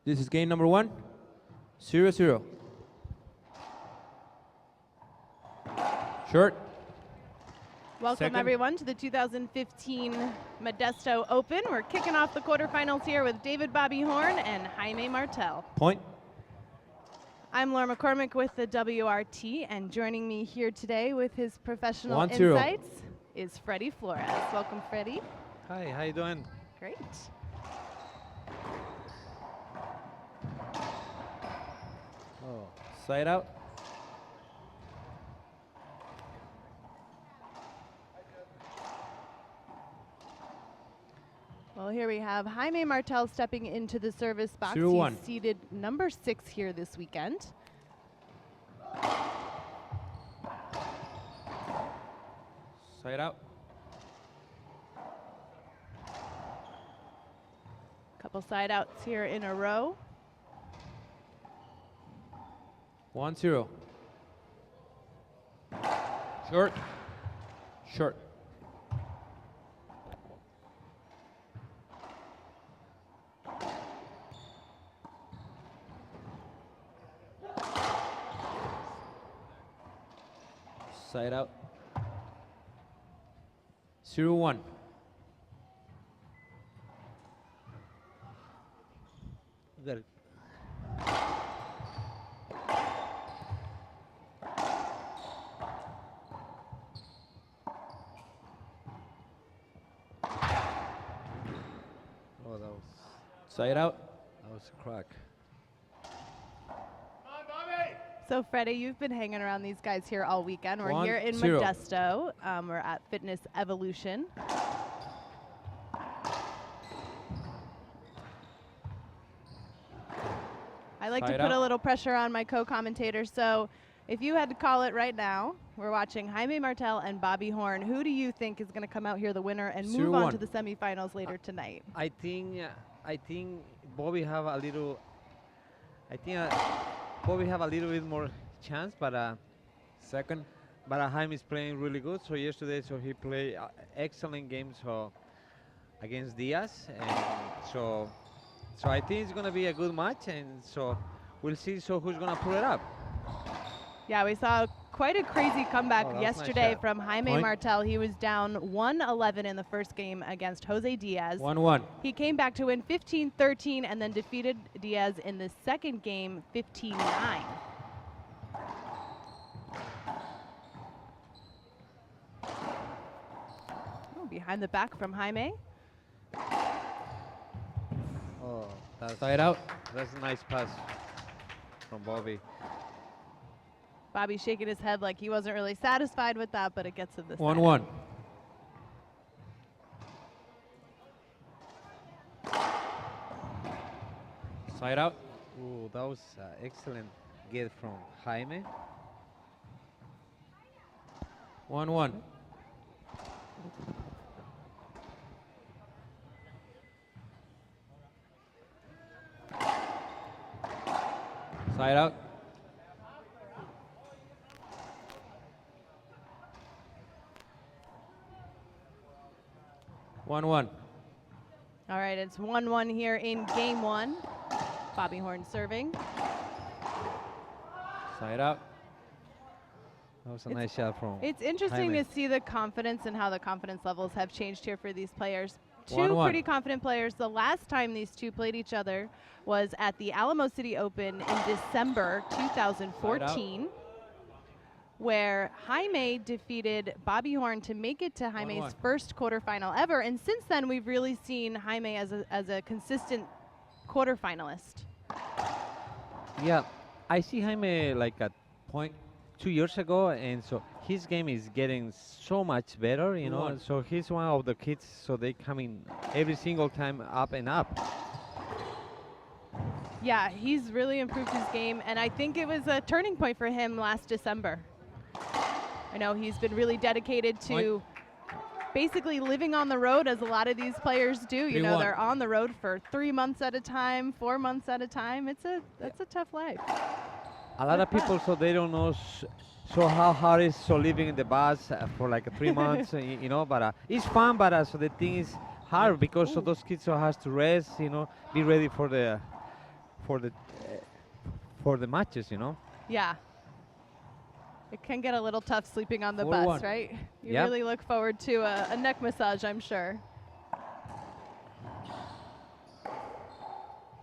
This is game number 1, 0-0. Short. Welcome Second. everyone to the 2015 Modesto Open. We're kicking off the quarterfinals here with David Bobby Horn and Jaime Martell. Point. I'm Laura McCormick with the WRT, and joining me here today with his professional 1-0. insights is Freddie Flores. Welcome, Freddie. Hi, how you doing? Great. Oh. Side out. Well, here we have Jaime Martell stepping into the service box. 0-1. He's seated number 6 here this weekend. Side out. Couple side outs here in a row. 1-0. Short. Short. Side out. 0-1. Got it. Oh, Side out. that was a crack. So, Freddie, you've been hanging around these guys here all weekend. We're here in 1-0. Modesto. We're at Fitness Evolution. I like to Side put out. a little pressure on my co-commentator. So, if you had to call it right now, we're watching Jaime Martell and Bobby Horn. Who do you think is going to come out here the winner and move on 0-1. to the semifinals later tonight? I think Bobby have a little. I think Bobby have a little bit more chance, but Second. Jaime is playing really good. So yesterday, so he played excellent game so against Diaz, and so I think it's gonna be a good match, and so we'll see. So who's gonna pull it up? Yeah, we saw quite a crazy comeback Oh, that was a nice yesterday shot. from Jaime Point. Martell. He was down 1-11 in the first game against Jose Diaz. 1-1. He came back to win 15-13 and then defeated Diaz in the second game 15-9. Oh, behind the back from Jaime. Oh, Side out. that's a nice pass from Bobby. Bobby shaking his head like he wasn't really satisfied with that, but it gets him this 1-1. Side out. Ooh, that was excellent get from Jaime. 1-1. Side out. One. All right, it's 1-1 here in game 1. Bobby Horn serving. Side out. That was a nice shot from. It's interesting Jaime. to see the confidence and how the confidence levels have changed here for these players. Two 1-1. pretty confident players. The last time these two played each other was at the Alamo City Open in December 2014, where Jaime defeated Bobby Horn to make it to Jaime's 1-1. first quarterfinal ever. And since then, we've really seen Jaime as a consistent quarterfinalist. Yeah, I see Jaime like at Point. 2 years ago, and so his game is getting so much better, you know. 2-1. And so he's one of the kids, so they coming every single time up and up. Yeah, he's really improved his game, and I think it was a turning point for him last December. I know he's been really dedicated to basically living on the road, as a lot of these players do. You know, 3-1. they're on the road for 3 months at a time, 4 months at a time. That's a tough life. A lot of people, so they don't know so how hard is so living in the bus for like 3 months, you know. But it's fun, but so the thing is hard because so those kids so has to rest, you know, be ready for for the matches, you know. Yeah. It can get a little tough sleeping on the 4-1. bus, right? You Yep. really look forward to a neck massage, I'm sure.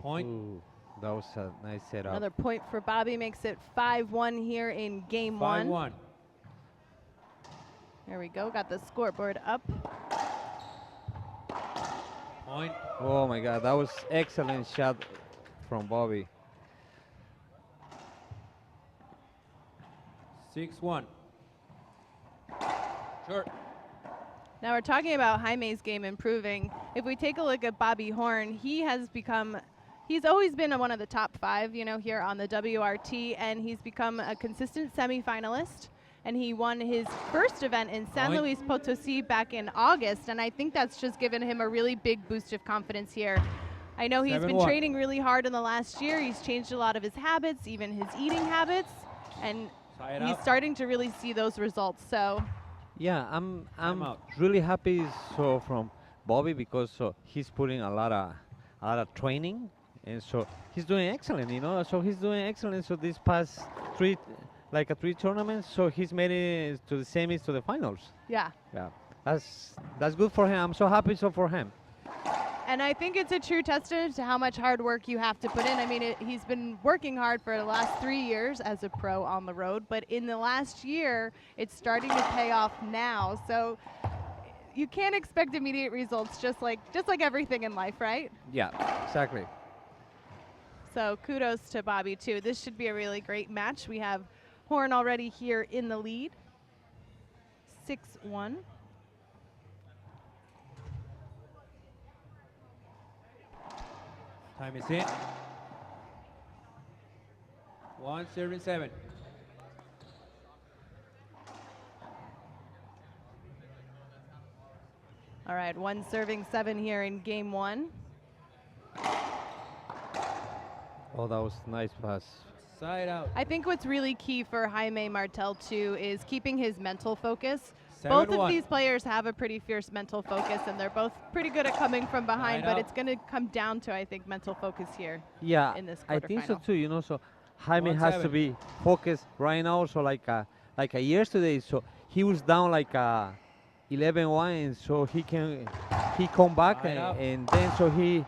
Point. Ooh, that was a nice setup. Another point for Bobby makes it 5-1 here in game one. 5-1. There we go. Got the scoreboard up. Point. Oh my God, that was excellent shot from Bobby. 6-1. Short. Now we're talking about Jaime's game improving. If we take a look at Bobby Horn, he's always been one of the top 5, you know, here on the WRT, and he's become a consistent semifinalist. And he won his first event in San Point. Luis Potosi back in August, and I think that's just given him a really big boost of confidence here. I know he's been 7-1. training really hard in the last year. He's changed a lot of his habits, even his eating habits, and Side he's out. starting to really see those results. So Yeah, I'm Timeout. really happy from Bobby because he's putting a lot of training, and so he's doing excellent, you know. So he's doing excellent. So these past three tournaments, so he's made it to the semis, to the finals. yeah. Yeah, that's good for him. I'm so happy for him. And I think it's a true testament to how much hard work you have to put in. I mean, he's been working hard for the last 3 years as a pro on the road, but in the last year, it's starting to pay off now. So you can't expect immediate results, just like everything in life, right? Yeah, exactly. So kudos to Bobby too. This should be a really great match. We have Horn already here in the lead, 6-1. Time is in. 1-7. All right, 1-7 here in game one. Oh, that was nice pass. Side out. I think what's really key for Jaime Martell too is keeping his mental focus. Both of 7-1. these players have a pretty fierce mental focus, and they're both pretty good at coming from behind, Line but up. it's going to come down to, I think, mental focus here. Yeah, In this I think so quarterfinal. too. You know, so Jaime has to 1-7. be focused right now. So like a yesterday, so he was down like 11-1, and so he come back Line up. and then so he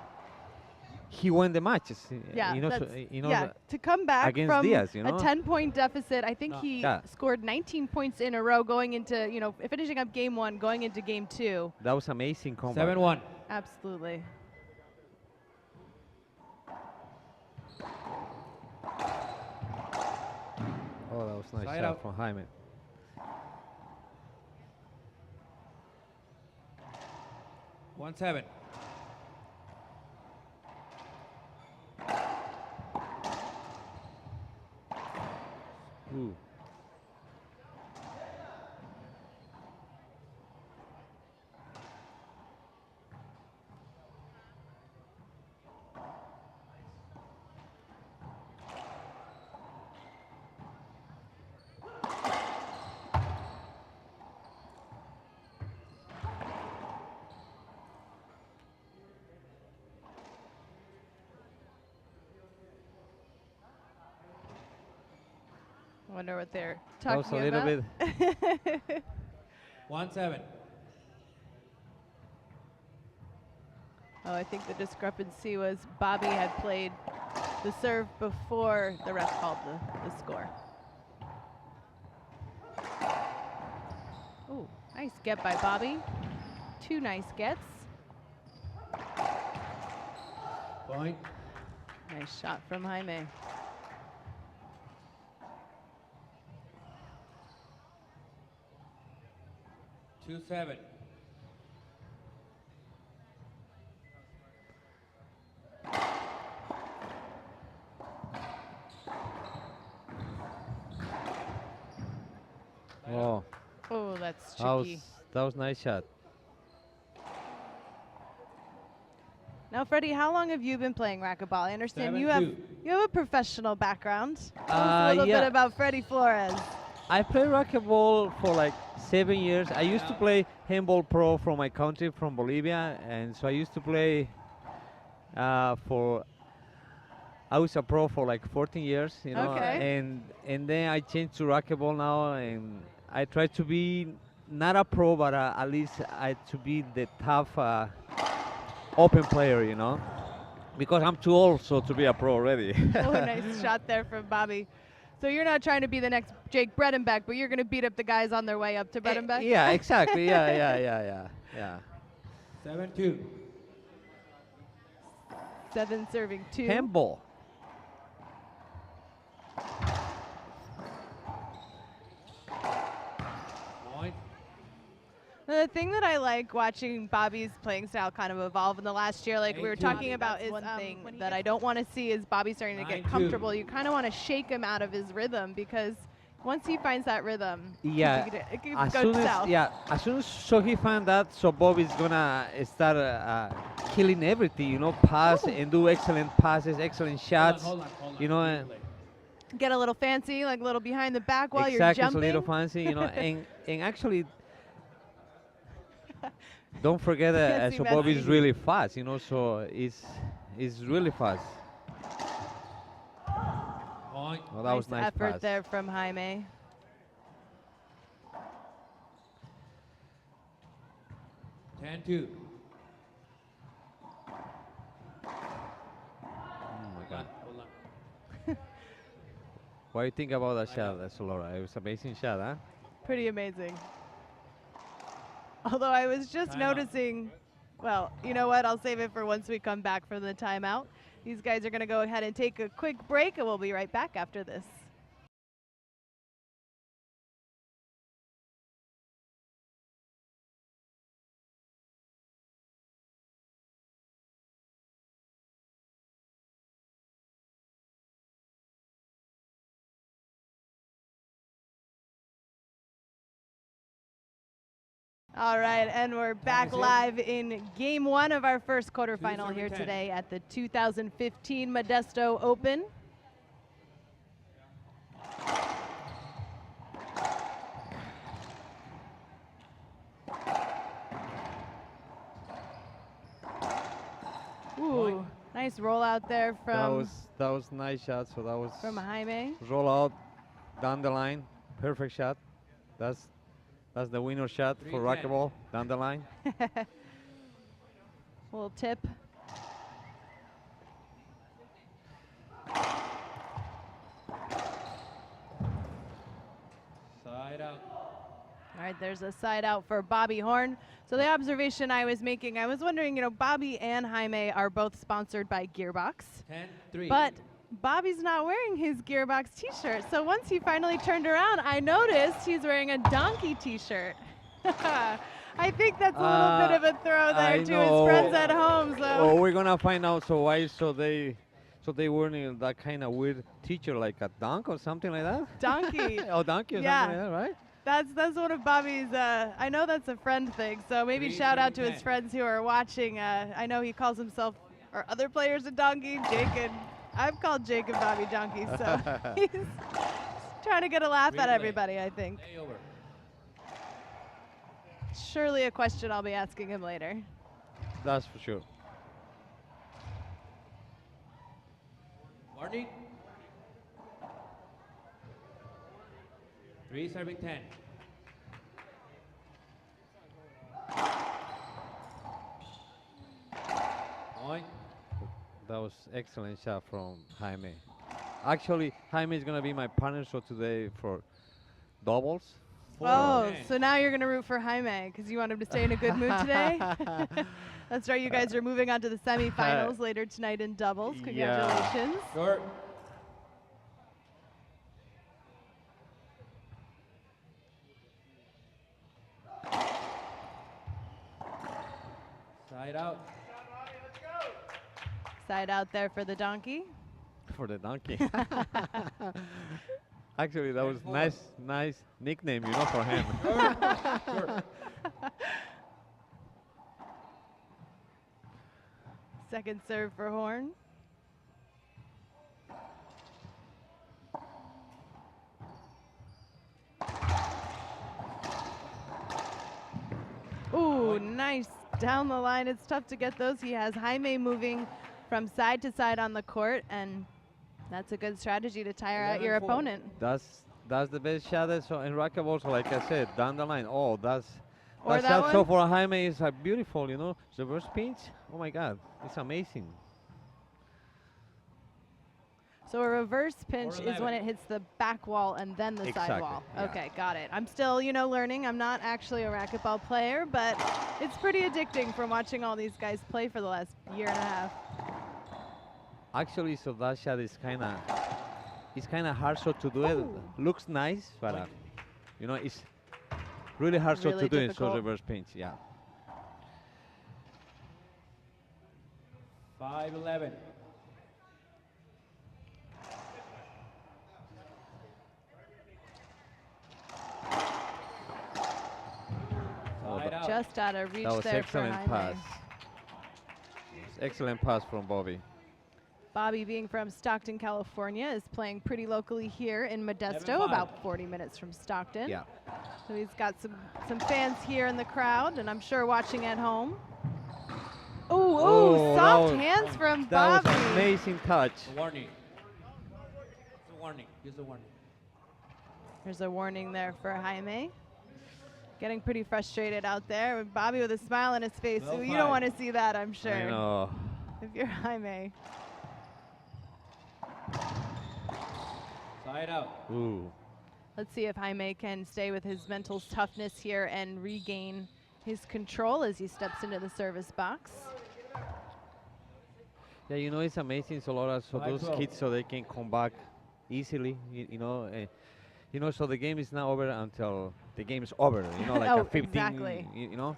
won the matches. Yeah, you know, so, that's- you know. yeah, to come back against from Diaz, you know? a 10-point deficit, I think No. he Yeah. scored 19 points in a row going into, you know, finishing up game one, going into game two. That was amazing comeback. 7-1. Absolutely. Oh, that was nice Side shot out. from Jaime. 1-7. Ooh. I wonder what they're That was talking a little about. bit. 1-7. Oh, I think the discrepancy was Bobby had played the serve before the ref called the score. Oh, nice get by Bobby. Two nice gets. Point. Nice shot from Jaime. Two 7. Oh, Oh, that's that was tricky. nice shot. Now, Freddie, how long have you been playing racquetball? I understand you have 7-2. a professional background. Tell us a little yeah. bit about Freddie Flores. I played racquetball for like 7 years. I used to play handball pro from my country, from Bolivia, and so I used to play for I was a pro for like 14 years, you know, Okay. and then I changed to racquetball now, and I try to be not a pro, but at least I to be the tough open player, you know, because I'm too old so to be a pro already. Oh, nice shot there from Bobby. So you're not trying to be the next Jake Bredenbeck, but you're going to beat up the guys on their way up to Bredenbeck? Yeah, exactly. Yeah. 7-2. 7 serving 2. Handball. Point. The thing that I like watching Bobby's playing style kind of evolve in the last year, like we were 8-2. talking about, is One thing that I don't want to see is Bobby starting to get 9-2. comfortable. You kind of want to shake him out of his rhythm, because once he finds that rhythm, Yeah. it could As go soon south. as soon as so he found that, so Bobby's gonna start killing everything, you know, pass Ooh. and do excellent passes, excellent shots. Hold on. You know, Get a little fancy, like a little behind the back while exactly, you're it's a jumping. little fancy, you know, and actually, don't forget that Fancy so Bobby's messy. really fast, you know, so it's really fast. Point. Well, that was nice effort pass. there from Jaime. 10-2. Oh my God. Hold on. What do you think about that shot, Solora? It was an amazing shot, huh? Pretty amazing. Although I was just Timeout. noticing, well, you know what? I'll save it for once we come back from the timeout. These guys are going to go ahead and take a quick break, and we'll be right back after this. All right, and we're back is it? live in game 1 of our first quarterfinal serving here 10. today at the 2015 Modesto Open. Ooh, nice rollout there That was nice shot. So that was from Jaime. roll out down the line, perfect shot. That's the winner shot for 3-10. racquetball down the line. Little tip. Side out. All right, there's a side out for Bobby Horn. So the observation I was making, I was wondering, you know, Bobby and Jaime are both sponsored by Gearbox, 10-3. but Bobby's not wearing his Gearbox t-shirt. So once he finally turned around, I noticed he's wearing a donkey t-shirt. I think that's a little bit of a throw there I to his know. friends at home. So Oh, we're gonna find out. So why? So they wearing that kind of weird teacher, like a dunk or something like that. donkey. Oh, donkey or Yeah. something like that, right? That's one of Bobby's. I know that's a friend thing. So maybe Three, shout out to three, his 10. friends who are watching. I know he calls himself or other players a donkey. Jake and I've called Jake and Bobby donkeys. So he's trying to get a laugh at Replay. everybody, I think. Play over. Surely a question I'll be asking him later. That's for sure. Warning. 3 serving 10. Point. That was excellent shot from Jaime. Actually, Jaime is gonna be my partner so today for doubles. 4 Oh, 10. so now you're going to root for Jaime because you want him to stay in a good mood today? That's right. You guys are moving on to the semifinals later tonight in doubles. Yeah. Congratulations. Short. Side out. Side out there for the donkey. For the donkey. Actually, that And was 4. nice nickname, you know, for him. Short. Second serve for Horn. Ooh, nice down the line. It's tough to get those. He has Jaime moving from side to side on the court, and That's a good strategy to tire out 11-4. your opponent. That's the best shot. So in racquetball, so like I said, down the line. Oh, Or that that shot. So one? for a Jaime is beautiful. You know, reverse pinch. Oh my God, it's amazing. So a reverse pinch is 11. when it hits the back wall and then the Exactly, sidewall. yeah. Okay, got it. I'm still, learning. I'm not actually a racquetball player, but it's pretty addicting from watching all these guys play for the last year and a half. Actually, so that shot is it's kind of hard so to do it. Ooh. Looks nice, but you know, it's really hard so Really to do it. So difficult. reverse pinch, yeah. 5-11. Side out. Just out of reach That was there for excellent Jaime. pass. Excellent pass from Bobby. Bobby, being from Stockton, California, is playing pretty locally here in Modesto, 11-5. about 40 minutes from Stockton. Yeah. So he's got some fans here in the crowd, and I'm sure watching at home. Oh, Ooh, that soft was- hands from That Bobby. was an amazing touch. It's a warning. It's a warning. Just a warning. There's a warning there for Jaime. Getting pretty frustrated out there. Bobby with a smile on his face. Well, You don't fine. want to see that, I'm sure. I know. If you're Jaime. Side out. Ooh. Let's see if Jaime can stay with his mental toughness here and regain his control as he steps into the service box. Yeah, you know, it's amazing, so Laura, so those 5-12. kids, so they can come back easily, you know, so the game is not over until the game is over, you know, like Oh, a 15, exactly. you know?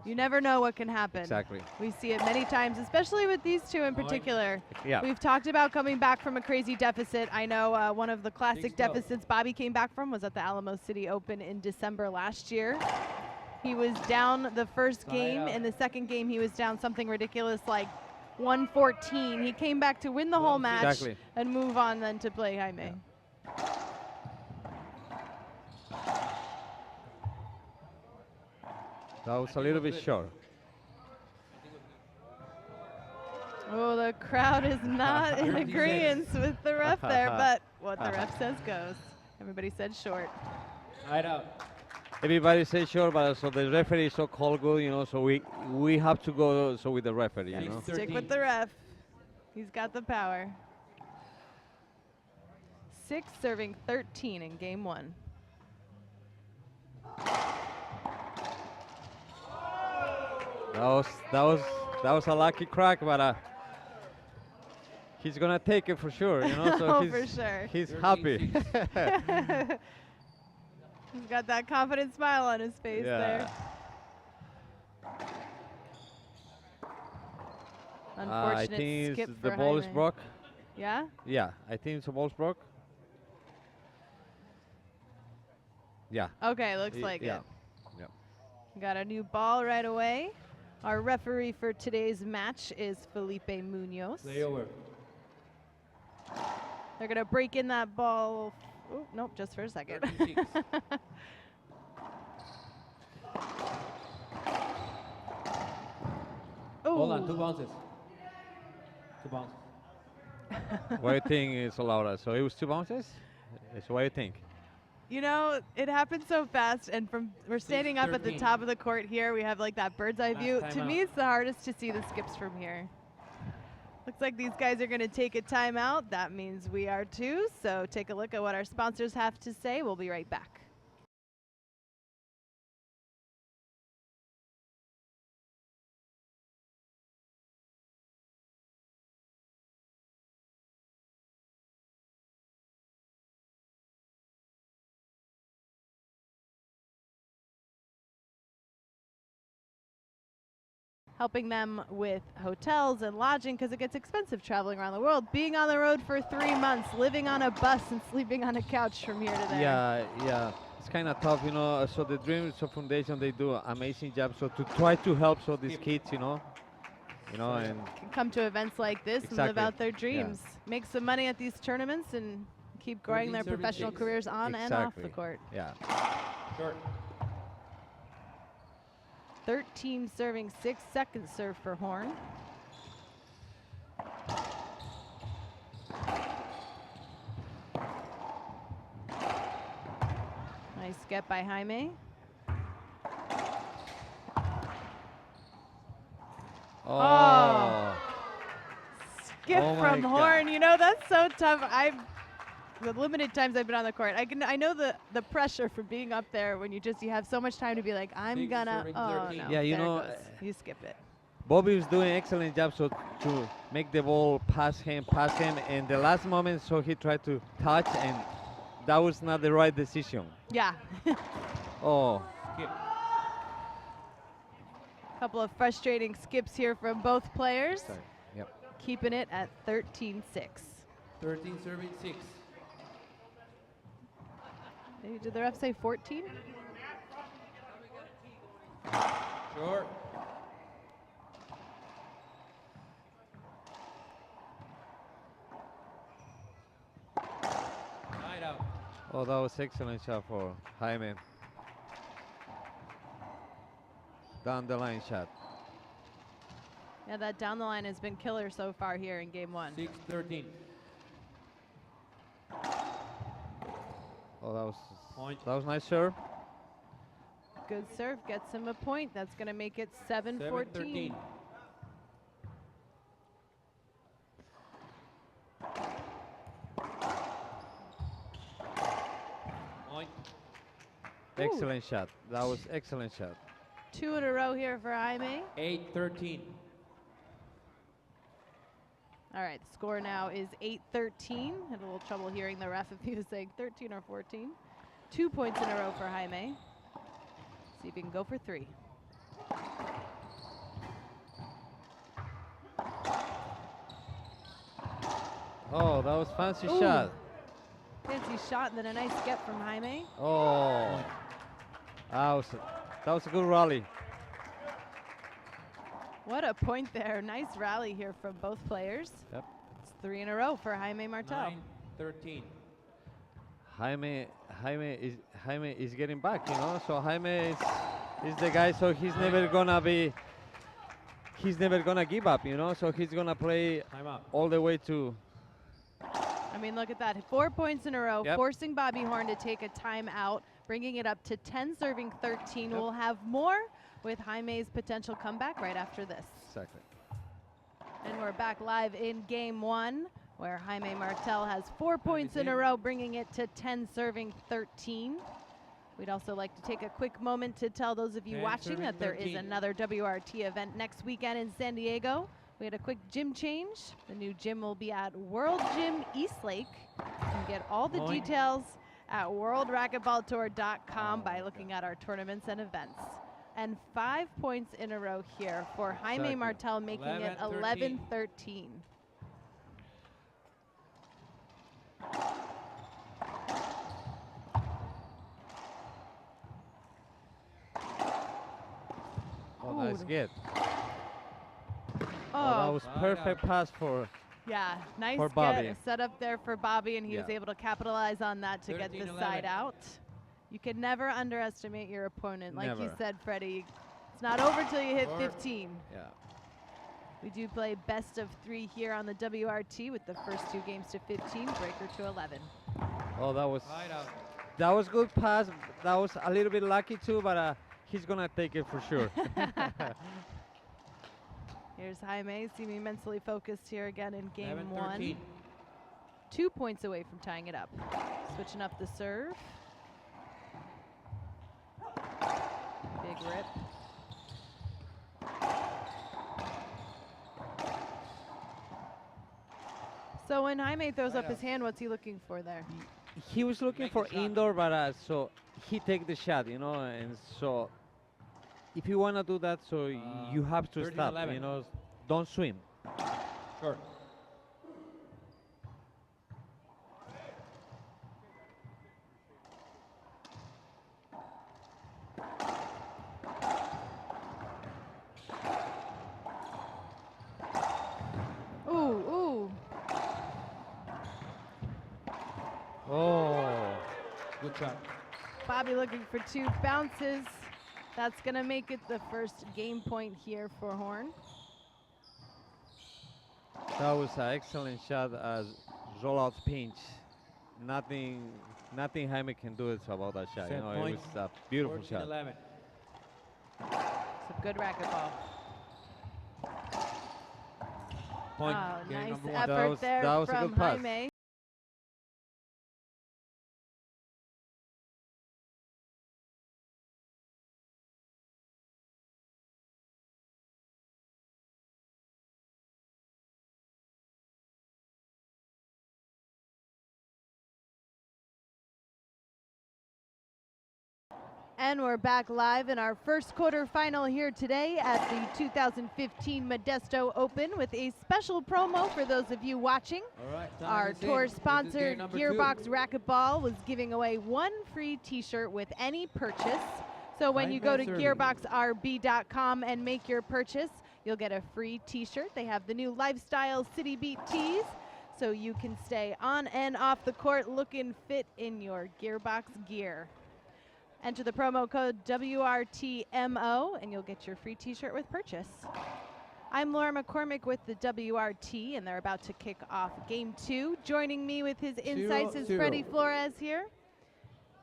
You never know what can happen. Exactly. We see it many times, especially with these two in Point. particular. Yeah. We've talked about coming back from a crazy deficit. I know one of the classic 6-12. deficits Bobby came back from was at the Alamo City Open in December last year. He was down the first Side game. out. In the second game, he was down something ridiculous like 114. He came back to win the whole match Exactly. and move on then to play Jaime. That was a little bit short. Oh, the crowd is not in 36. agreement with the ref there, but what the ref says goes. Everybody said short. Side out. Everybody says short, but so the referee is so called good, you know, so we have to go so with the referee, you know? Stick 13. with the ref. He's got the power. 6 serving 13 in game 1. That was a lucky crack, but he's gonna take it for sure, you know. So Oh, he's, for sure. he's 13, happy. He's got that confident smile on his face there. I Unfortunate think skip the for ball is Jaime. broke. Yeah? Yeah, I think the ball's broke. Yeah. Okay, looks like yeah. it. Yeah. Got a new ball right away. Our referee for today's match is Felipe Munoz. Play over. They're going to break in that ball. Oh, nope, just for a second. 36. Hold on. 2 Oh, bounces. 2 bounces. What do you think, Laura? So it was 2 bounces? So what do you think? you know, it happened so fast, and we're standing up at the 13. top of the court here. We have like that bird's eye Last view. time To me, out. it's the hardest to see the skips from here. Looks like these guys are going to take a timeout. That means we are too. So take a look at what our sponsors have to say. We'll be right back. Helping them with hotels and lodging because it gets expensive traveling around the world. Being on the road for 3 months, living on a bus and sleeping on a couch from here to there. Yeah. It's kind of tough, you know. So the Dreams Foundation, they do an amazing job. So to try to help so these kids, you know, and Can come to events like this and live Exactly. out their dreams. Make some money at these tournaments and keep growing their 13, professional 36. careers on and off the Exactly. court. yeah. Short. 13 serving, 6 seconds serve for Horn. Nice skip by Jaime. Oh. Skip Oh my from God. Horn. You know, that's so tough. The limited times I've been on the court, I know the pressure from being up there when you have so much time to be like, I'm Six, gonna, serving oh 13. no, Yeah, you there it know, goes. You skip it. Bobby was doing excellent job so to make the ball pass him, and the last moment, so he tried to touch, and that was not the right decision. Yeah. Oh, Skip. Couple of frustrating skips here from both players, sorry. Yep. keeping it at 13-6. 13 serving 6. Hey, did the ref say 14? Short. Side out. Oh, that was excellent shot for Jaime. Down the line shot. Yeah, that down the line has been killer so far here in game 1. 6-13. Oh, Point. that was nice serve. Good serve, gets him a point. That's going to make it 7-14. 7-13. Point. Excellent shot. That was excellent shot. 2 in a row here for Jaime. 8-13. All right, the score now is 8-13. Had a little trouble hearing the ref if he was saying 13 or 14. 2 points in a row for Jaime. See if he can go for 3. Oh, that was fancy Ooh. shot. Fancy shot and then a nice get from Jaime. Oh, that was a good rally. What a point there. Nice rally here from both players. Yep. It's 3 in a row for Jaime Martell. 9-13. Jaime is getting back, you know. So Jaime is the guy. So he's never gonna give up, you know. So he's gonna play Time out. all the way to. I mean, look at that. 4 points in a row, Yep. forcing Bobby Horn to take a timeout, bringing it up to 10, serving 13. Yep. We'll have more with Jaime's potential comeback right after this. Exactly. And we're back live in game 1, where Jaime Martell has 4 points in a in. row, bringing it to 10, serving 13. We'd also like to take a quick moment to tell those of you 10, watching serving that there is 13. another WRT event next weekend in San Diego. We had a quick gym change. The new gym will be at World Gym Eastlake. You can get all the Point. details at worldracketballtour.com by looking at our tournaments and events. And 5 points in a row here for Jaime Exactly. Martell, making it 11-13. 11-13. Oh, nice Ooh. get. Oh, Oh, that was Right perfect out. pass for. yeah, nice For get, Bobby. a setup there for Bobby, and he was Yeah. able to capitalize on that to get the 13-11. side out. You can never underestimate your opponent. Like you Never. said, Freddie, it's not over till you hit Or- 15. Yeah. We do play best of 3 here on the WRT with the first 2 games to 15, breaker to 11. Oh, that was Side out. good pass. That was a little bit lucky too, but he's gonna take it for sure. Here's Jaime, see me mentally focused here again in game 11-13. 1. 2 points away from tying it up. Switching up the serve. Big rip. So when Jaime throws Right up his up. hand, what's he looking for there? He was looking Make for the shot. indoor, but so he take the shot, you know, and so if you wanna do that, so you have to stop, 13-11. you know, don't swim. Short. Ooh, ooh. Oh, Good shot. Bobby looking for 2 bounces. That's going to make it the first game point here for Horn. that was an excellent shot as rollout pinch. nothing Jaime can do is about that shot. You Set know, it point. was a beautiful 14, shot. 11. Some good racquetball. Point. Oh, Game nice number 1. effort there that was a from good pass. Jaime. And we're back live in our first quarterfinal here today at the 2015 Modesto Open with a special promo for those of you watching. All right. time Our is in. tour This is game sponsor, number Gearbox 2. Racquetball, was giving away 1 free t-shirt with any purchase. So when you go to Jaime serving. gearboxrb.com and make your purchase, you'll get a free t-shirt. They have the new Lifestyle City Beat tees, so you can stay on and off the court looking fit in your Gearbox gear. Enter the promo code WRTMO and you'll get your free t-shirt with purchase. I'm Laura McCormick with the WRT, and they're about to kick off game 2. Joining me with his insights is 0-0. Freddie Flores here.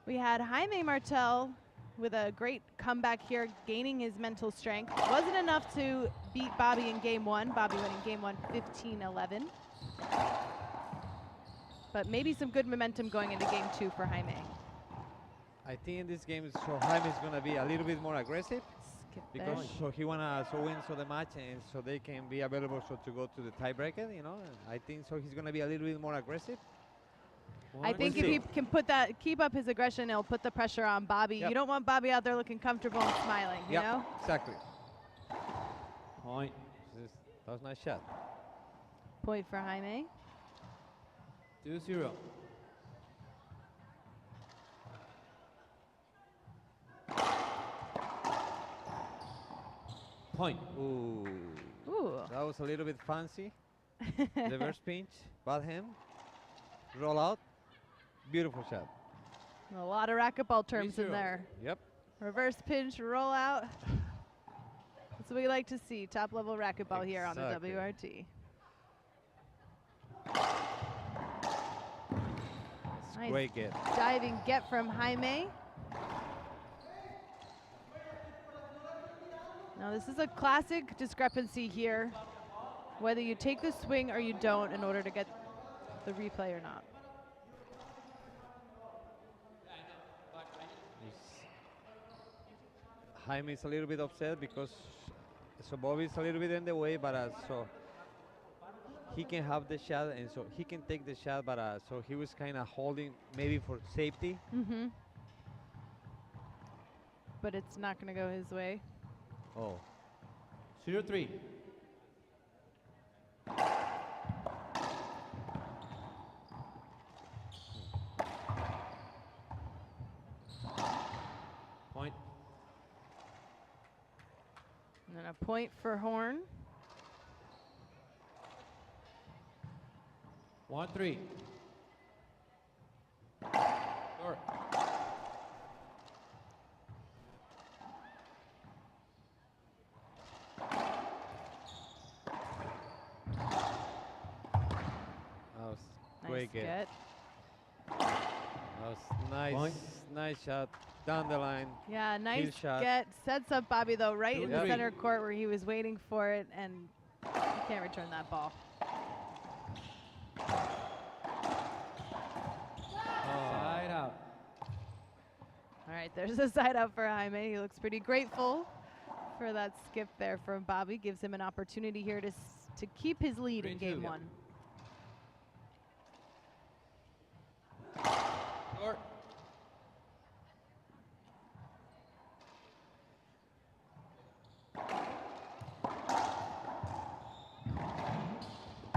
We had Jaime Martell with a great comeback here, gaining his mental strength. Wasn't enough to beat Bobby in game 1. Bobby winning game 1 15-11. But maybe some good momentum going into game 2 for Jaime. I think in this game, so Jaime is gonna be a little bit more aggressive Skip there. because so he wanna win the match and so they can be available to go to the tiebreaker. You know, I think so he's gonna be a little bit more aggressive. I think if he can keep up his aggression, it'll put the pressure on Bobby. Yep. You don't want Bobby out there looking comfortable and smiling, you know? Exactly. Point. That was a nice shot. Point for Jaime. 2-0. Point. Ooh, Ooh. that was a little bit fancy. Reverse pinch, bad hand, roll out, beautiful shot. A lot of racquetball terms in 3-0. there. Yep. Reverse pinch, roll out. That's what we like to see. Top level racquetball here on the Exactly. WRT. Nice Great get. diving get from Jaime. Now this is a classic discrepancy here, whether you take the swing or you don't in order to get the replay or not. Jaime is a little bit upset because so Bobby is a little bit in the way, but so he can have the shot and so he can take the shot, but so he was kind of holding maybe for safety. Mm-hmm. But it's not going to go his way. Oh, 0-3. Point. And then a point for Horn. 1-3. Short. that was Nice great get. get. That was nice, Point. nice shot down the line. Yeah, nice shot. get. Sets up Bobby, though, right in the 2-3. center court where he was waiting for it, and he can't return that ball. Side out. All right, there's a side out for Jaime. He looks pretty grateful for that skip there from Bobby. Gives him an opportunity here to keep his lead in 3-2, game yeah. 1. Short.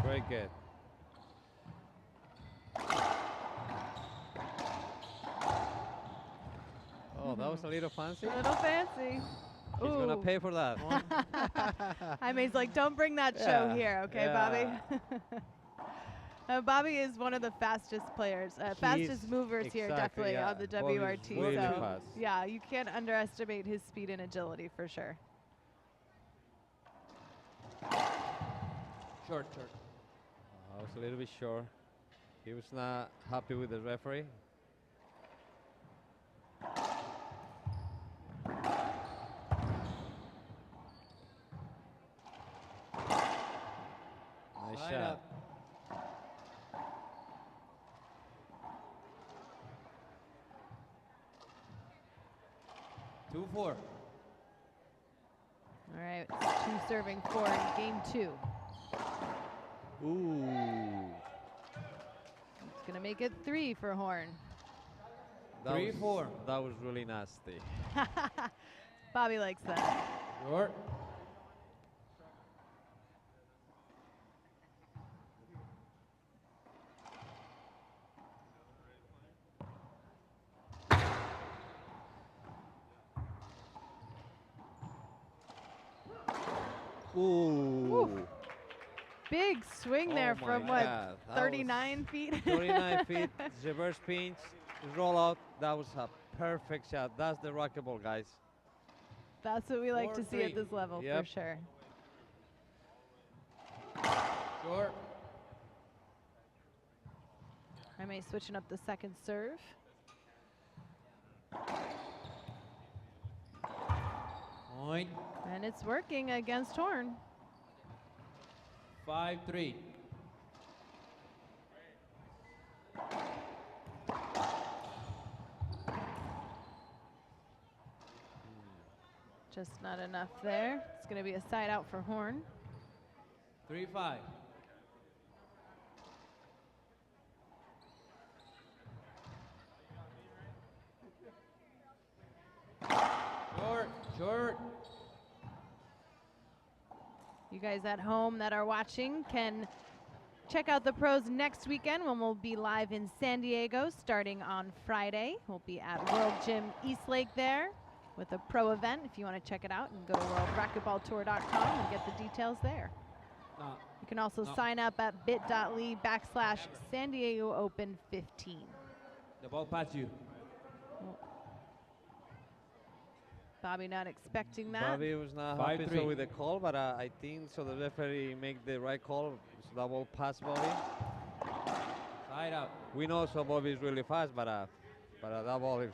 Great get. Oh, that was a little fancy. A little fancy. He's gonna Ooh. pay for that. Jaime's like, don't bring that show Yeah, here, okay, yeah. Bobby? Bobby is one of the fastest players, fastest He's movers here, exactly, definitely yeah. on the Bobby's WRT. really So, fast. yeah, you can't underestimate his speed and agility for sure. Short, short. I was a little bit short. He was not happy with the referee. Nice Side shot. up. Two, four. All right, it's 2 serving 4 in game 2. Ooh. It's going to make it 3 for Horn. That 3, was, 4. That was really nasty. Bobby likes that. Short. Ooh. Big swing there Oh from my what, God, that 39 feet? 39 feet, reverse pinch, roll out. That was a perfect shot. That's the racquetball, guys. That's what we like to see 4-3. at this level, Yep. for sure. Short. Jaime switching up the second serve. Point. And it's working against Horn. 5-3. Just not enough there. It's going to be a side out for Horn. 3-5. Short. Short. You guys at home that are watching can check out the pros next weekend when we'll be live in San Diego starting on Friday. We'll be at World Gym Eastlake there with a pro event. If you want to check it out, and go to worldracquetballtour.com and get the details there. No. You can also No. sign up at bit.ly/San Diego Open 15. The ball past you. Bobby not expecting that. Bobby was not 5-3. happy so with the call, but I think so the referee make the right call. So that ball pass Bobby. Side out. We know so Bobby is really fast, but that ball is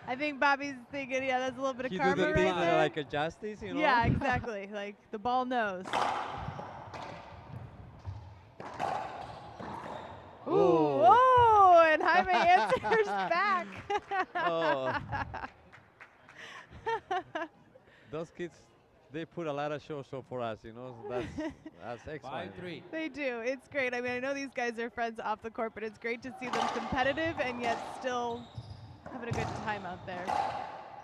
I think Bobby's thinking, yeah, that's a little bit of he do karma the right thing there. like a justice, you know? Yeah, exactly. Like the ball knows. Ooh, Ooh. oh, and Jaime answers back. Oh. Those kids, they put a lot of shows up for us, you know. So that's excellent. 5-3. They do. It's great. I mean, I know these guys are friends off the court, but it's great to see them competitive and yet still having a good time out there.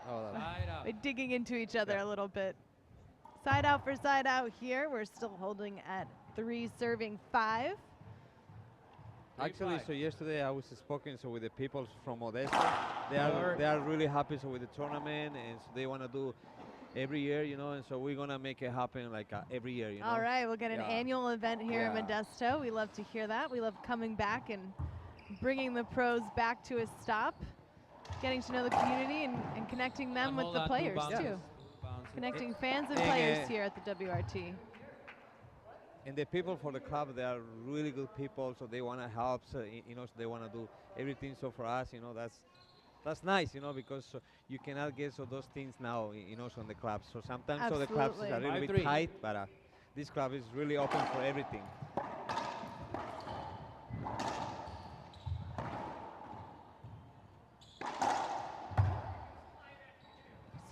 Oh, that- Side out. By digging into each other Yeah. a little bit. Side out for side out here. We're still holding at 3 serving 5. Actually, 3-5. so yesterday I was speaking so with the people from Modesto. They are really happy so with the tournament, and so they want to do every year, you know. And so we're gonna make it happen like every year, you know. All right, we'll get an Yeah. annual event here in Yeah. Modesto. We love to hear that. We love coming back and bringing the pros back to a stop, getting to know the community and connecting them with Hold the on, two players bounces. too. Two bounces. Connecting fans and And, players here at the WRT. And the people for the club, they are really good people, so they want to help, so, you know, so they want to do everything. So for us, you know, that's nice, you know, because you cannot get so those things now, you know, so in the clubs. So sometimes so the clubs is a Absolutely. little 5-3. bit tight, but this club is really open for everything.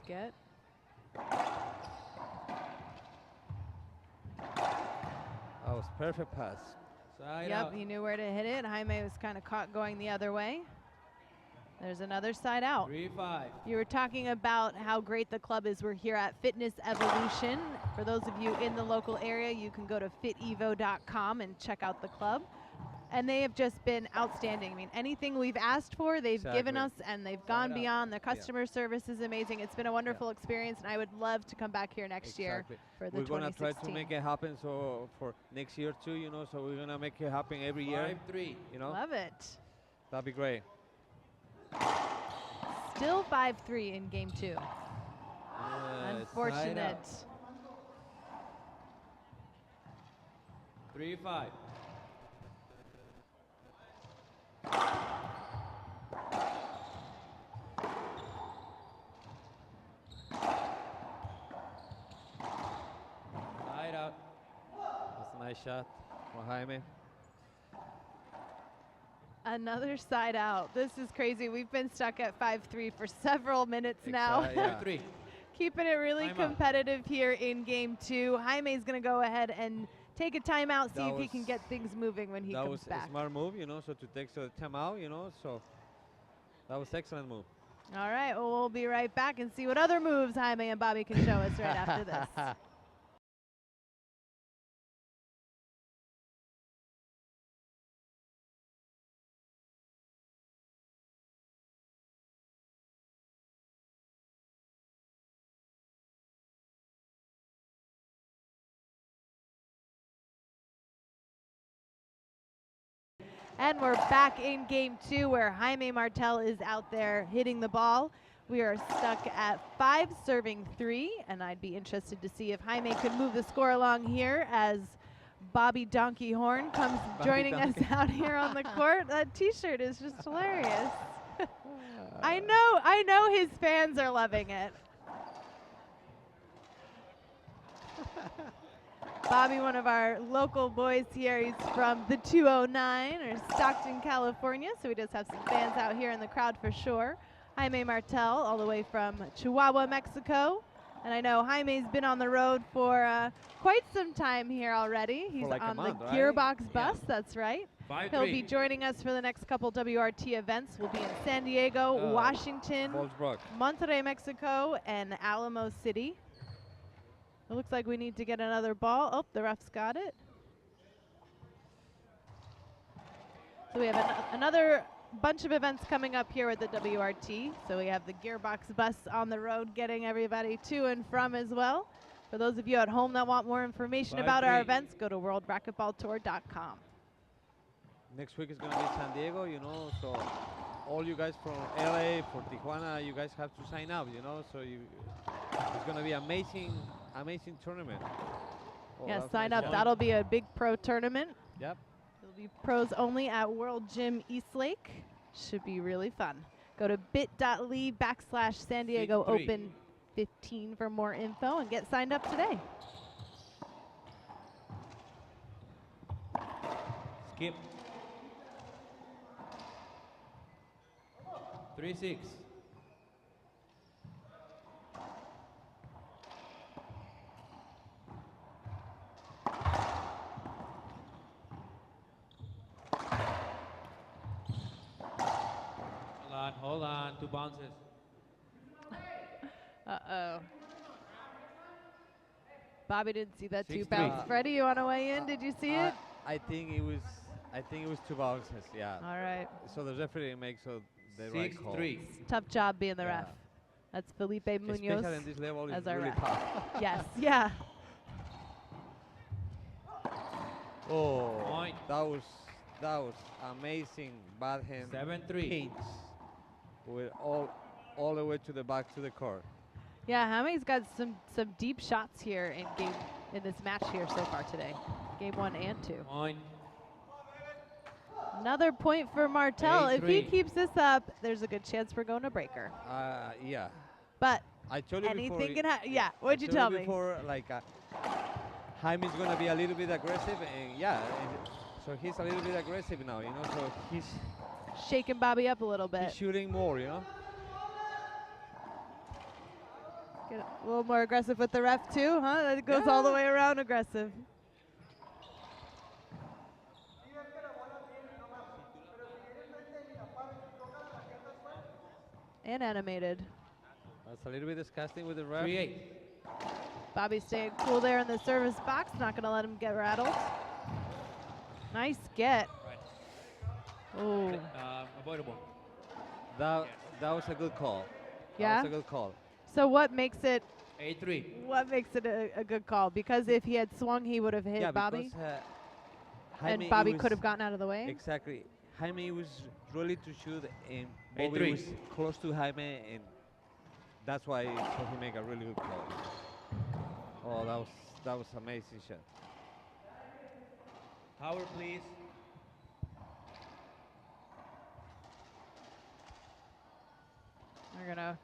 Skit. That was perfect pass. Side Yep, out. he knew where to hit it. Jaime was kind of caught going the other way. There's another side out. 3-5. You were talking about how great the club is. We're here at Fitness Evolution. For those of you in the local area, you can go to fitevo.com and check out the club. And they have just been outstanding. I mean, anything we've asked for, they've given us, Exactly. and they've gone up. beyond. Their customer service is amazing. It's been a wonderful experience, and I would love to come back here next year Exactly. for the We're gonna try 2016. to make it happen. So for next year too, you know, so we're gonna make it happen every year. 5-3. You know, Love it. that'd be great. Still 5-3 in game 2. Side Unfortunate. out. 3-5. Nice shot from Jaime. Another side out. This is crazy. We've been stuck at 5-3 for several minutes now. Yeah. 3. Keeping it really Timeout. competitive here in game 2. Jaime's going to go ahead and take a timeout, see That if he can was- get things moving when he That comes was back. a smart move, you know, so to take the timeout, you know, so that was excellent move. All right, well, we'll be right back and see what other moves Jaime and Bobby can show us right after this. And we're back in game 2 where Jaime Martell is out there hitting the ball. We are stuck at 5 serving 3, and I'd be interested to see if Jaime could move the score along here as Bobby Donkey Horn comes joining us out here on the court. That t-shirt is just hilarious. I know his fans are loving it. Bobby, one of our local boys here, he's from the 209 or Stockton, California, so he does have some fans out here in the crowd for sure. Jaime Martell, all the way from Chihuahua, Mexico. And I know Jaime's been on the road for quite some time here already. He's like a on month, the right? Gearbox bus, that's right. 5-3. He'll be joining us for the next couple WRT events. We'll be in San Diego, Washington, Ballsbrook. Monterrey, Mexico, and Alamo City. It looks like we need to get another ball. Oh, the ref's got it. So we have another bunch of events coming up here at the WRT. So we have the Gearbox bus on the road getting everybody to and from as well. For those of you at home that want more information about our 5-3. events, go to worldracketballtour.com. Next week is going to be San Diego, you know, so all you guys from LA, for Tijuana, you guys have to sign up, you know, so it's going to be amazing tournament. Oh, Yeah, that was sign nice up. shot. That'll be a big pro tournament. Yep. It'll be pros only at World Gym Eastlake. Should be really fun. Go to bit.ly/San Diego 6-3. Open 15 for more info and get signed up today. Skip. 3-6. Hold on, 2 bounces. Uh-oh. Bobby didn't see that 2 6-3. bounce. Freddie, you want to weigh in? Did you see it? I think it was 2 bounces, yeah. All right. So the referee makes the right call. 6-3. Tough job being the Yeah. ref. That's Felipe Munoz. Especially in this level, as it's our really ref. tough. Yes, yeah. Oh, Point. that was amazing bad hand 7-3. paints with all the way to the back to the court. Yeah, Jaime's got some deep shots here in this match here so far today. Game 1 and 2. Point. Another point for Martell. If he 8-3. keeps this up, there's a good chance we're going to breaker. Yeah. But I told you anything before. can happen. Yeah, what'd you I told tell me? before, like, Jaime's gonna be a little bit aggressive, and so he's a little bit aggressive now, you know. So he's Shaking Bobby up a little bit. he's shooting more, you know. Get a little more aggressive with the ref too, huh? That goes all the way around aggressive. And animated. That's a little bit disgusting with the ref. 3-8. Bobby staying cool there in the service box, not going to let him get rattled. Nice get. Right. Oh, Avoidable. That was a good call. Yeah? That was a good call. so what makes it 8-3. a good call? Because if he had swung, he would have hit Yeah, Bobby, because and Jaime, Bobby he could was- have gotten out of the way. Exactly. Jaime was ready to shoot, and 8-3. Bobby was close to Jaime, and that's why so he made a really good call. Oh, that was amazing shot. Power, please. We're gonna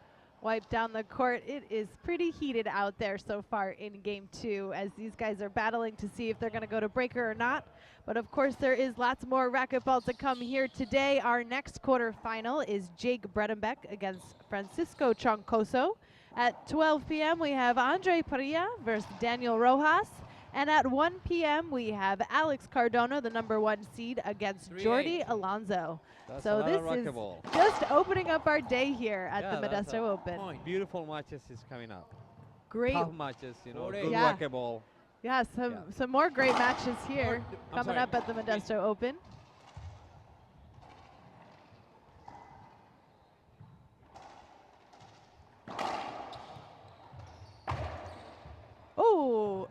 wipe down the court. It is pretty heated out there so far in game 2 as these guys are battling to see if they're going to go to breaker or not. But of course, there is lots more racquetball to come here today. Our next quarterfinal is Jake Bredenbeck against Francisco Troncoso. At 12 p.m., we have Andre Parilla versus Daniel Rojas. And at 1 p.m., we have Alex Cardona, the #1 seed, against Jordi Alonso. That's So this is just opening up our day here at the Modesto Open. Beautiful matches is coming up. Great. Tough matches, you know, good Yeah. racquetball. Yeah, some more great matches here coming up at the Modesto Open.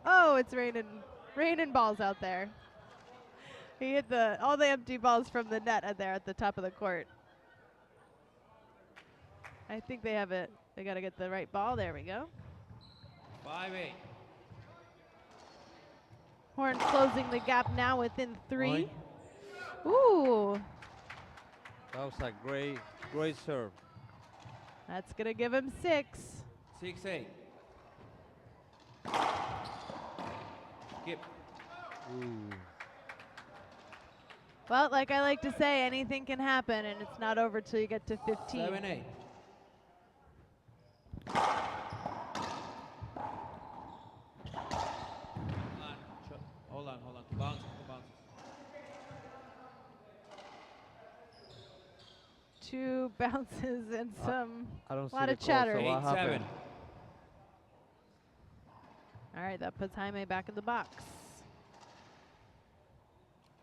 Oh, it's raining balls out there. He hit all the empty balls from the net there at the top of the court. I think they have it. They got to get the right ball. There we go. 5-8. Horn closing the gap now within 3. Point. Ooh. That was a great serve. That's going to give him 6. 6-8. Skip. Ooh. Well, like I like to say, anything can happen, and it's not over till you get to 15. 7-8. Hold on. Bounce. Two bounces and I don't see lot the of call, chatter. so what 8-7. happened? All right, that puts Jaime back in the box.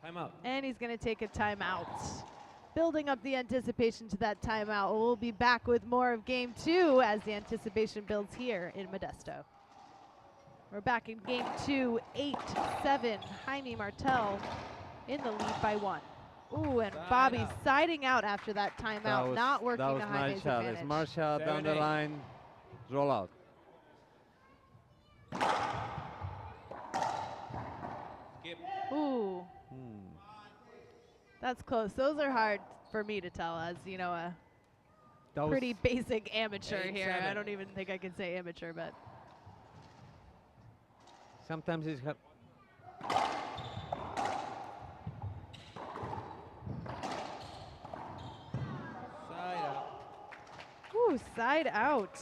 Timeout. And he's going to take a timeout. Building up the anticipation to that timeout. We'll be back with more of game 2 as the anticipation builds here in Modesto. We're back in game 2, 8-7. Jaime Martell in the lead by 1. Ooh, and Bobby siding out after that timeout, not working to Jaime's advantage. It's Marshall down the line, roll out. Skip. Ooh. That's close. Those are hard for me to tell as, you know, a pretty basic amateur here. 8-7. I don't even think I can say amateur, but. Sometimes it's hard. Side out. Ooh, side out.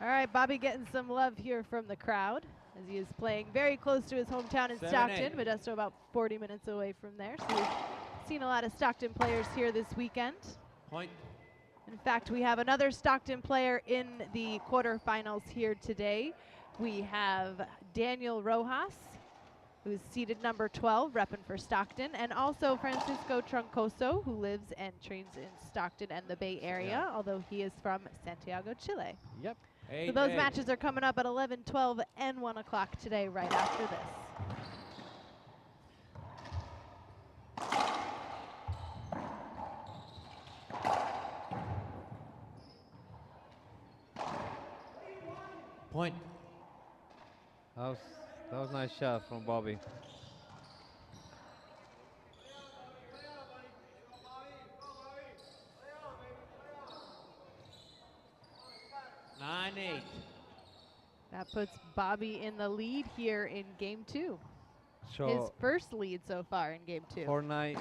All right, Bobby getting some love here from the crowd as he is playing very close to his hometown in 7-8. Stockton. Modesto about 40 minutes away from there. So we've seen a lot of Stockton players here this weekend. Point. In fact, we have another Stockton player in the quarterfinals here today. We have Daniel Rojas, who's seated #12, repping for Stockton, and also Francisco Troncoso, who lives and trains in Stockton and the Bay Area, although he is from Santiago, Chile. Yep. So those matches are coming up at 11, 12, and 1 o'clock today, right after this. Point. That was a nice shot from Bobby. That puts Bobby in the lead here in game 2. So His first lead so far in game 2. 4-9,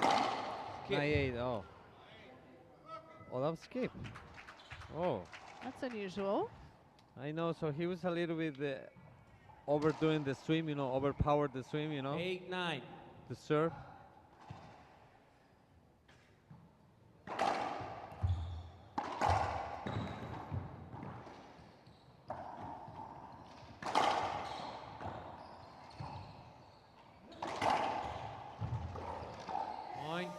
9-8. Oh, that was skip. Oh, That's unusual. I know. So he was a little bit overdoing the swim, you know, overpowered the swim, you know, 8-9. the serve. Point.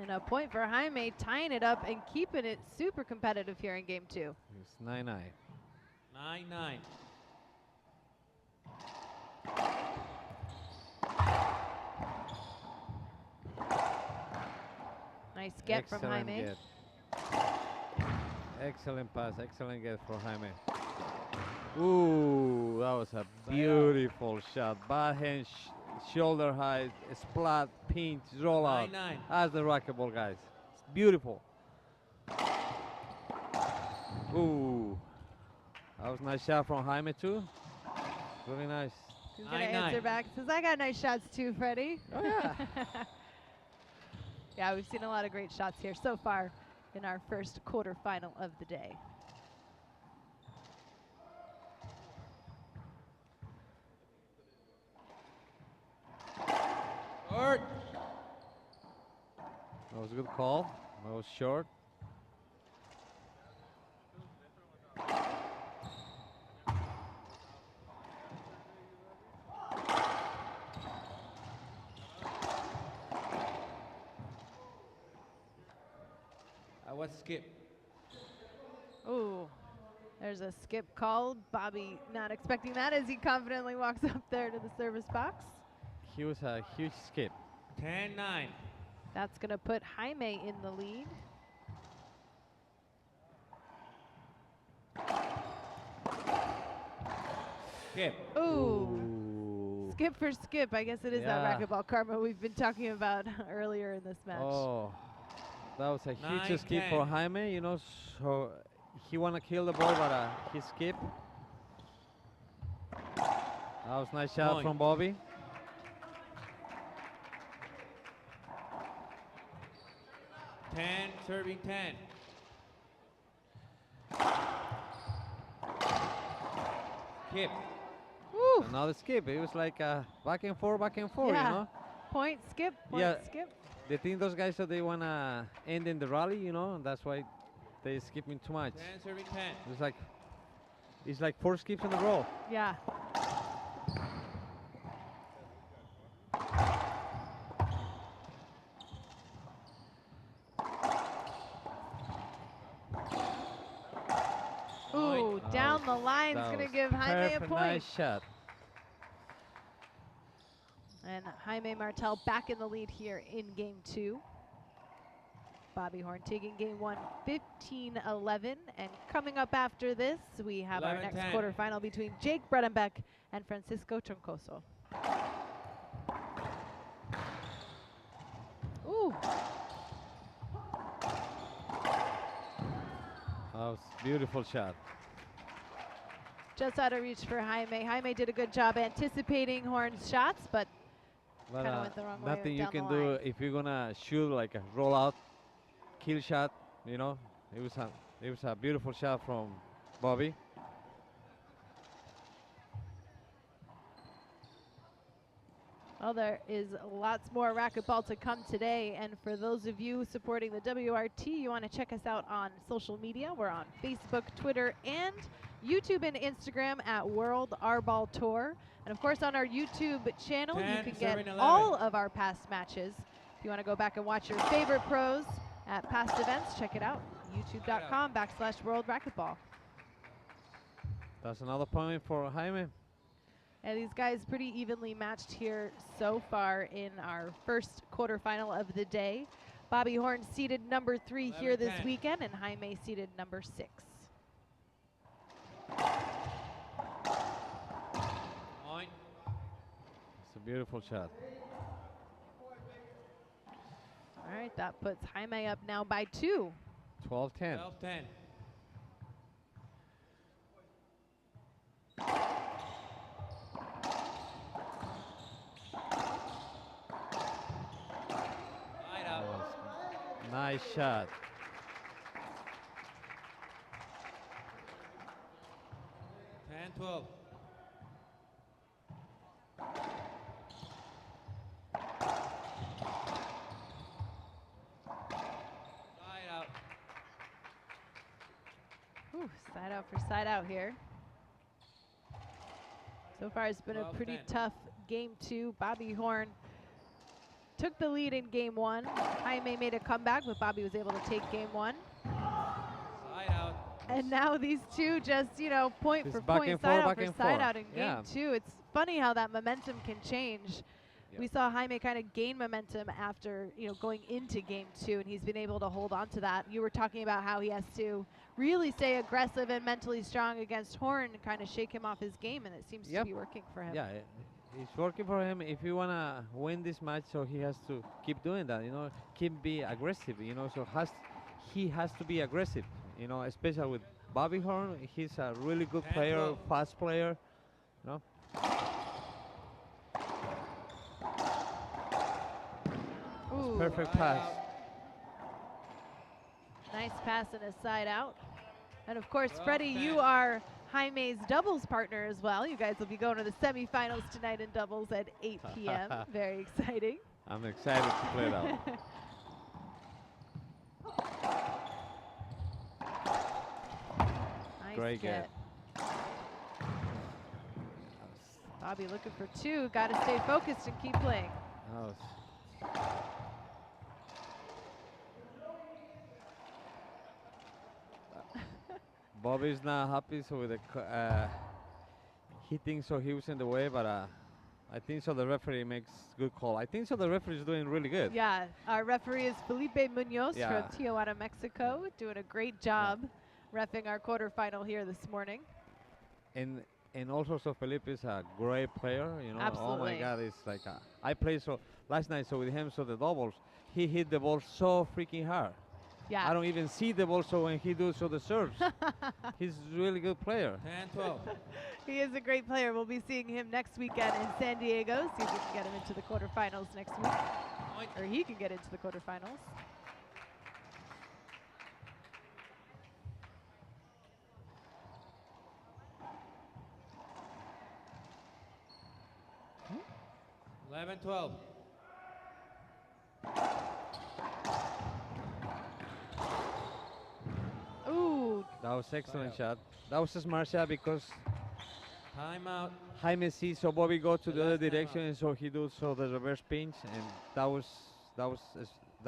And a point for Jaime, tying it up and keeping it super competitive here in game 2. It's 9-9. 9-9. Nice get from Jaime. Get. Excellent pass, excellent get for Jaime. Ooh, that was a beautiful shot. Bad hand, shoulder high, splat, pinch, roll out. 9-9. That's the racquetball, guys. It's beautiful. Ooh, that was a nice shot from Jaime too. Really nice. He's gonna 9-9. answer back. Says, I got nice shots too, Freddie. Oh yeah. Yeah, we've seen a lot of great shots here so far in our first quarterfinal of the day. Short. That was a good call. That was short. I was skip. Ooh, there's a skip called. Bobby not expecting that as he confidently walks up there to the service box. He was a huge skip. 10-9. That's gonna put Jaime in the lead. Skip. Ooh, Ooh. skip for skip. I guess it is Yeah. that racquetball karma we've been talking about earlier in this match. Oh, that was a huge 9, skip for 10. Jaime. You know, so he wanna kill the ball, but he skipped. That was a nice shot Point. from Bobby. 10, serving 10. Skip. Woo. Another skip. It was like back and forth, Yeah. you know. Point, skip, point, Yeah. skip. They think those guys that they wanna end in the rally, you know, and that's why they skipping too much. 10, serving 10. It's like 4 skips in a row. Yeah. Ooh, Point. down the line is That gonna was give Jaime a perfect, point. nice shot. And Jaime Martell back in the lead here in game 2. Bobby Horn taking game 1 15-11. And coming up after this, we have our next 11-10. quarterfinal between Jake Bredenbeck and Francisco Troncoso. Ooh, That was beautiful shot. just out of reach for Jaime. Jaime did a good job anticipating Horn's shots, but But Kinda went the wrong way nothing you down the can do line. if you're gonna shoot like a rollout kill shot. You know, it was a beautiful shot from Bobby. well, there is lots more racquetball to come today. And for those of you supporting the WRT, you want to check us out on social media. We're on Facebook, Twitter, and YouTube and Instagram at World R-Ball Tour. And of course, on our YouTube channel, you 10, can get serving 11. all of our past matches. If you want to go back and watch your favorite pros at past events, check it out. YouTube.com/World Racquetball. That's another point for Jaime. And these guys pretty evenly matched here so far in our first quarterfinal of the day. Bobby Horn seeded number 3 here this 11-10. weekend, and Jaime seeded number 6. Point. It's a beautiful shot. All right, that puts Jaime up now by 2. 12-10. 12-10. Light That out. was nice shot. 10-12. Light out. Ooh, side out for side out here. So far, it's been a pretty 12-10. tough game 2. Bobby Horn took the lead in game 1. Jaime made a comeback, but Bobby was able to take game 1. Side out. And now these two just, you know, point Just for back point, and side forth, out back for and side forth. out in Yeah. game 2. It's funny how that momentum can change. Yep. We saw Jaime kind of gain momentum after, you know, going into game 2, and he's been able to hold on to that. You were talking about how he has to really stay aggressive and mentally strong against Horn and kind of shake him off his game, and it seems to Yep. be working for him. Yeah, it's working for him. If you wanna win this match, so he has to keep doing that. You know, keep be aggressive. You know, so he has to be aggressive. You know, especially with Bobby Horn, he's a really good 10, player, 12. fast player. You know? Ooh, Perfect Side pass. out. nice pass and a side out. And of course, Well, Freddie, you 10. are Jaime's doubles partner as well. You guys will be going to the semifinals tonight in doubles at 8 p.m. Very exciting. I'm excited to play that one. Nice Great get. get. Bobby looking for two. Got to stay focused and keep playing. That was Bobby's not happy, so with the he thinks so he was in the way, but I think so the referee makes good call. I think so the referee is doing really good. Yeah, our referee is Felipe Munoz Yeah. from Tijuana, Mexico, doing a great job reffing our quarterfinal here this morning. And also so Felipe is a great player, you know. Oh my Absolutely. God, it's like I played so last night so with him so the doubles he hit the ball so freaking hard. Yeah. I don't even see the ball, so when he does so the serves, he's a really good player. 10, 12. He is a great player. We'll be seeing him next weekend in San Diego. See if we can get him into the quarterfinals next week. Point. Or he can get into the quarterfinals. Hmm? 11, 12. Ooh, That was excellent out. shot. That was a smart shot because Timeout. Jaime sees so Bobby go to The the other last time direction, out. and so he does so the reverse pinch, and that was that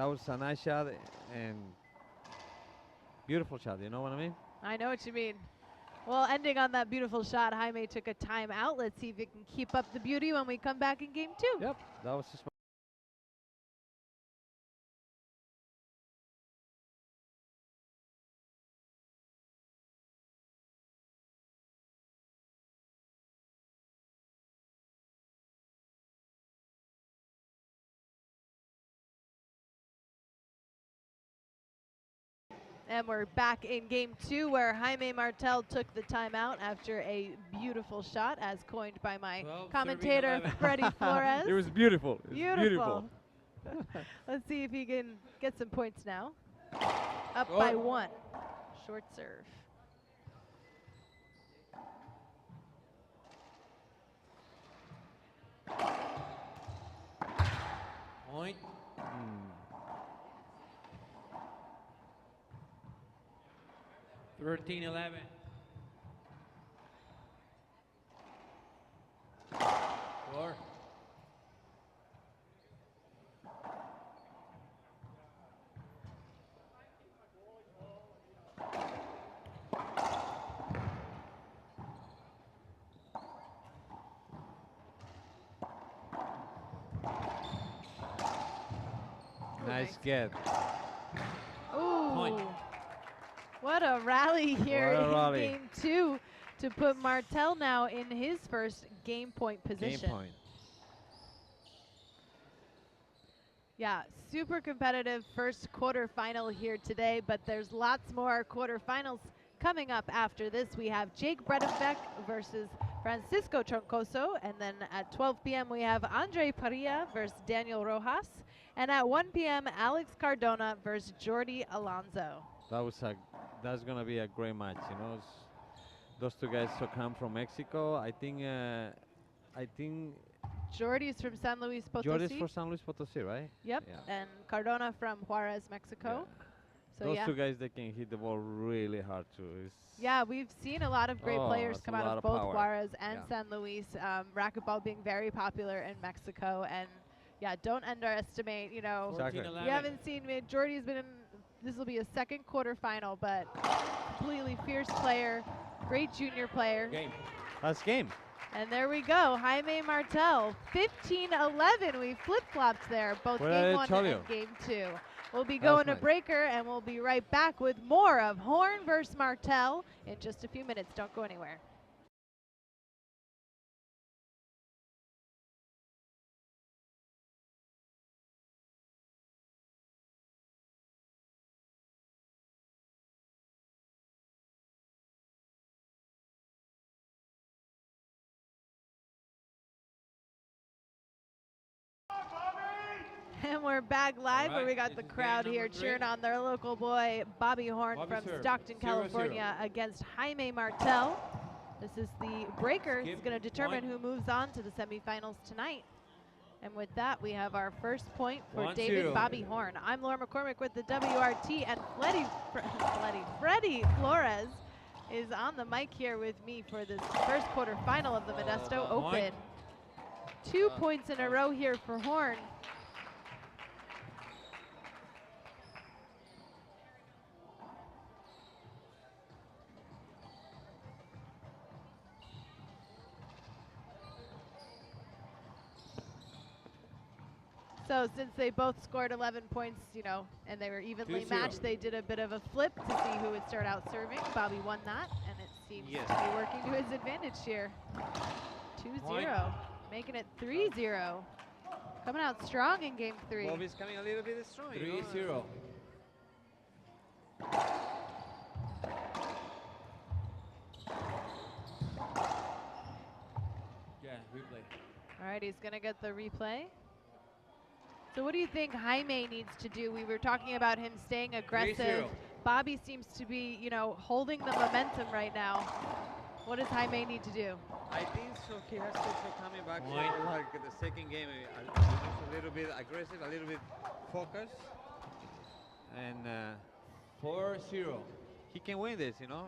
was a nice shot and beautiful shot. You know what I mean? I know what you mean. Well, ending on that beautiful shot, Jaime took a timeout. Let's see if it can keep up the beauty when we come back in game two. Yep, that was a smart. And we're back in game two where Jaime Martell took the timeout after a beautiful shot as coined by my 12, commentator, 13, 11. Freddie Flores. It was beautiful. It was Beautiful. Let's see if he can get some points now. Up Score. by one. Short serve. Point. 13, 11. Score. Nice get. Ooh. Point. What a rally here What a in rally. game two to put Martell now in his first game point Game position. point. Yeah, super competitive first quarterfinal here today, but there's lots more quarterfinals coming up after this. We have Jake Bredenbeck versus Francisco Troncoso, and then at 12 p.m. we have Andre Parilla versus Daniel Rojas, and at 1 p.m. Alex Cardona versus Jordi Alonso. That's gonna be a great match. You know, those two guys so come from Mexico. I think Jordi's from San Luis Potosi. Jordi's for San Luis Potosí, right? Yep, Yeah. and Cardona from Juarez, Mexico. So Those yeah. two guys, they can hit the ball really hard too. Yeah, we've seen a lot of great Oh, players that's come a out lot of of both power. Juarez and Yeah. San Luis. Racquetball being very popular in Mexico, and yeah, don't underestimate. You know, 14, Exactly. 11. you haven't seen me. Jordy's been in. This will be a second quarterfinal, but completely fierce player, great junior player. Game. That's game. And there we go, Jaime Martell, 15-11. We flip-flopped there, both What did game I one tell and you? game two. We'll be That was going to nice. breaker, and we'll be right back with more of Horn versus Martell in just a few minutes. Don't go anywhere. And we're back live where right, we got this the is game crowd here number 3. cheering on their local boy, Bobby Horn Bobby from serve. Stockton, 0-0. California, against Jaime Martell. This is the breaker. It's Skip going to determine point. who moves on to the semifinals tonight. And with that, we have our first point for 1-0. David Bobby Horn. I'm Laura McCormick with the WRT, and Freddie Flores is on the mic here with me for this first quarterfinal of the Modesto Open. Point. 2 points in a row here for Horn. So since they both scored 11 points, you know, and they were evenly 2-0. matched, they did a bit of a flip to see who would start out serving. Bobby won that, and it seems Yes. to be working to his advantage here. 2-0, making it 3-0. Coming out strong in game 3. Bobby's coming a little bit strong. 3-0. Yeah, replay. All right, he's gonna get the replay. So what do you think Jaime needs to do? We were talking about him staying aggressive. 3-0. Bobby seems to be, you know, holding the momentum right now. What does Jaime need to do? I think so. He has to start coming back to Point. like the second game. A little bit aggressive, a little bit focused, and 4-0. he can win this. You know.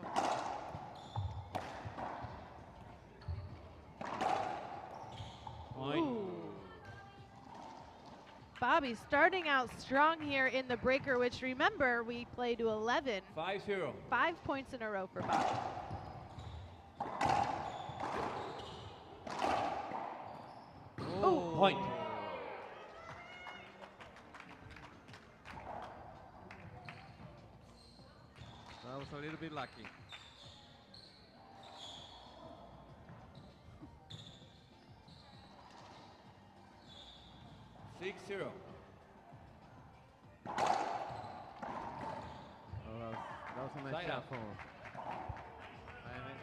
Point. Ooh. Bobby starting out strong here in the breaker, which remember we play to 11. 5-0. 5 points in a row for Bobby. Oh. Point. That was a little bit lucky. Six zero. Oh, that was a nice Side shot up. from Jaime.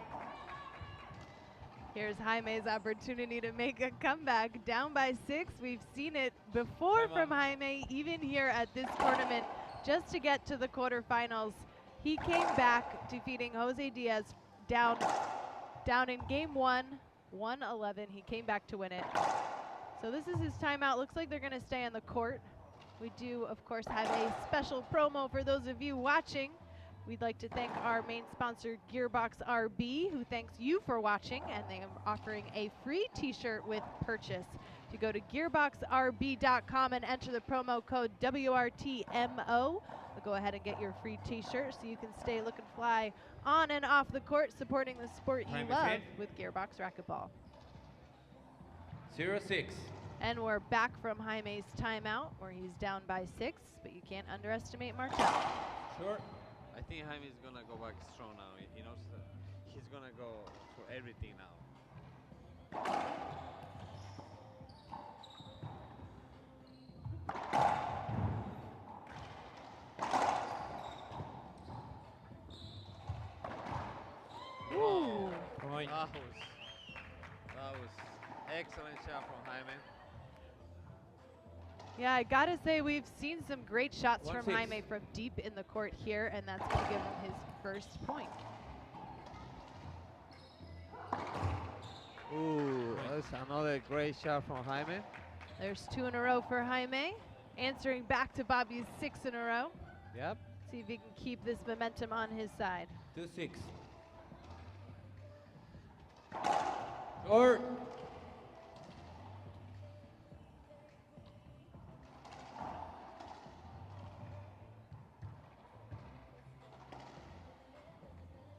Here's Jaime's opportunity to make a comeback. Down by 6. We've seen it before Time from out. Jaime, even here at this tournament, just to get to the quarterfinals. He came back, defeating Jose Diaz down in game 1, 1-11. He came back to win it. So this is his timeout. Looks like they're going to stay on the court. We do, of course, have a special promo for those of you watching. We'd like to thank our main sponsor, Gearbox RB, who thanks you for watching, and they are offering a free t-shirt with purchase. If you go to gearboxrb.com and enter the promo code WRTMO, go ahead and get your free t-shirt so you can stay looking fly on and off the court, supporting the sport you Time is love in. with Gearbox Racquetball. 0-6. And we're back from Jaime's timeout, where he's down by 6, but you can't underestimate Martell. Short. I think Jaime is gonna go back strong now. He knows that he's gonna go for everything now. Ooh. Point. That was excellent shot from Jaime. Yeah, I gotta say we've seen some great shots from 1-6. Jaime from deep in the court here, and that's gonna give him his first point. Ooh, that's another great shot from Jaime. There's 2 in a row for Jaime, answering back to Bobby's 6 in a row. Yep. See if he can keep this momentum on his side. 2-6. Short.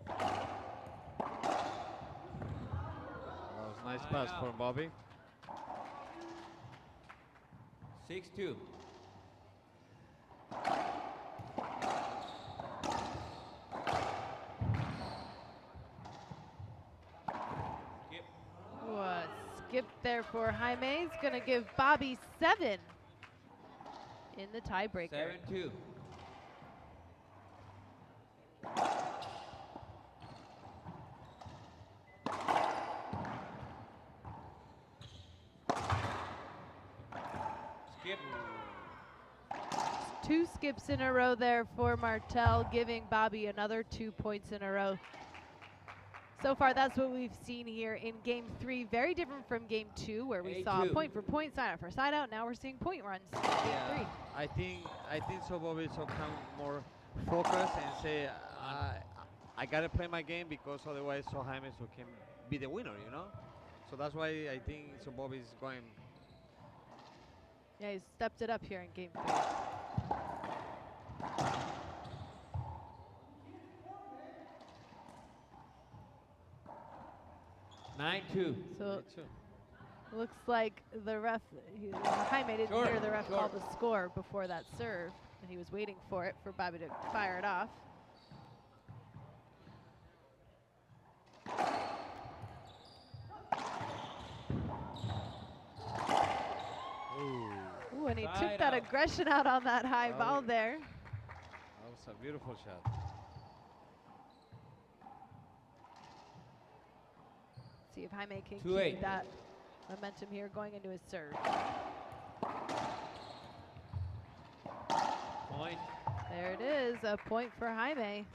That was a nice Side pass out. from Bobby. 6-2. Skip. Ooh, a skip there for Jaime. He's gonna give Bobby 7 in the tiebreaker. 7-2. Skip. 2 skips in a row there for Martell, giving Bobby another 2 points in a row. So far, that's what we've seen here in Game 3. Very different from Game 2, where we saw point for point, side out for side out. Now we're seeing point runs in Game 3. I think so Bobby so come more focused and say I gotta play my game because otherwise so Jaime so can be the winner, you know. So that's why I think so Bobby's going. Yeah, he's stepped it up here in Game 3. Nine two. So looks like the ref, Jaime didn't hear the ref call the score before that serve, and he was waiting for it for Bobby to fire it off. Ooh, and he took that aggression out on that high ball there. That was a beautiful shot. See if Jaime can 2-8. keep that momentum here going into his serve. Point. There it is, a point for Jaime.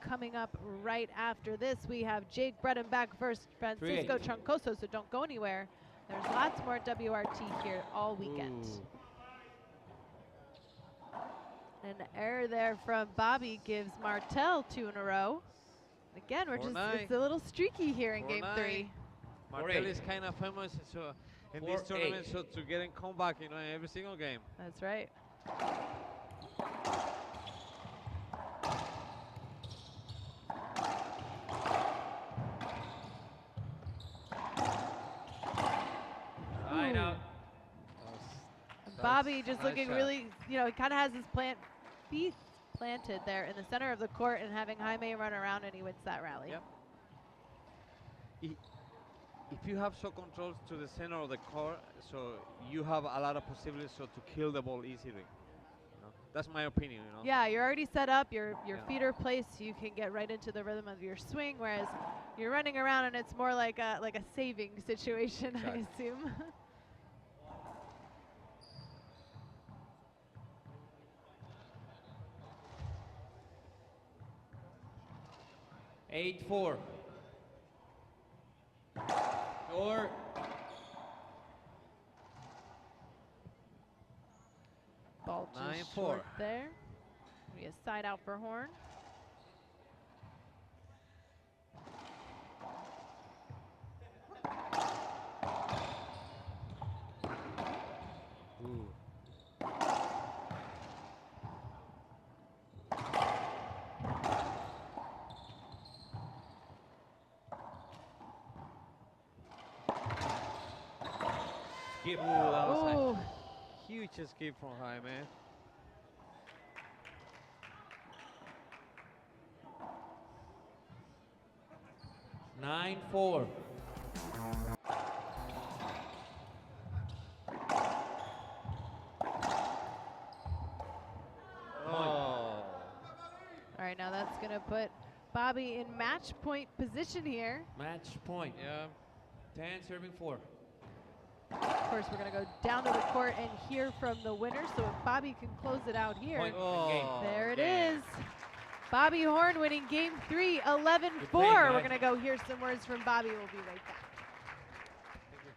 Coming up right after this, we have Jake Bredenbach versus Francisco Troncoso, so don't go anywhere. There's lots more WRT here all weekend. Ooh. An error there from Bobby gives Martell 2 in a row. Again, it's a little streaky here in Game 3. Martell is kind of famous so in this tournament so to get in comeback, you know, in every single game. That's right. Side out. Bobby just looking really, you know, he kind of has his feet planted there in the center of the court and having Jaime run around, and he wins that rally. Yep. If you have so controls to the center of the court, so you have a lot of possibilities so to kill the ball easily. You know? That's my opinion, you know. Yeah, you're already set up, your feet are placed, you can get right into the rhythm of your swing, whereas you're running around and it's more like a saving situation, I assume. 8-4. Short. Ball just short there. Be a side out for Horn. Ooh. Skip. Ooh, that was a huge escape from Jaime. Nine 4. All right, now that's going to put Bobby in match point position here. Match point. Yeah. 10 serving 4. Of course, we're going to go down to the court and hear from the winner. So if Bobby can close it out here. Point There it is. Bobby Horn winning game 3, 11-4. We're going to go hear some words from Bobby. We'll be right back.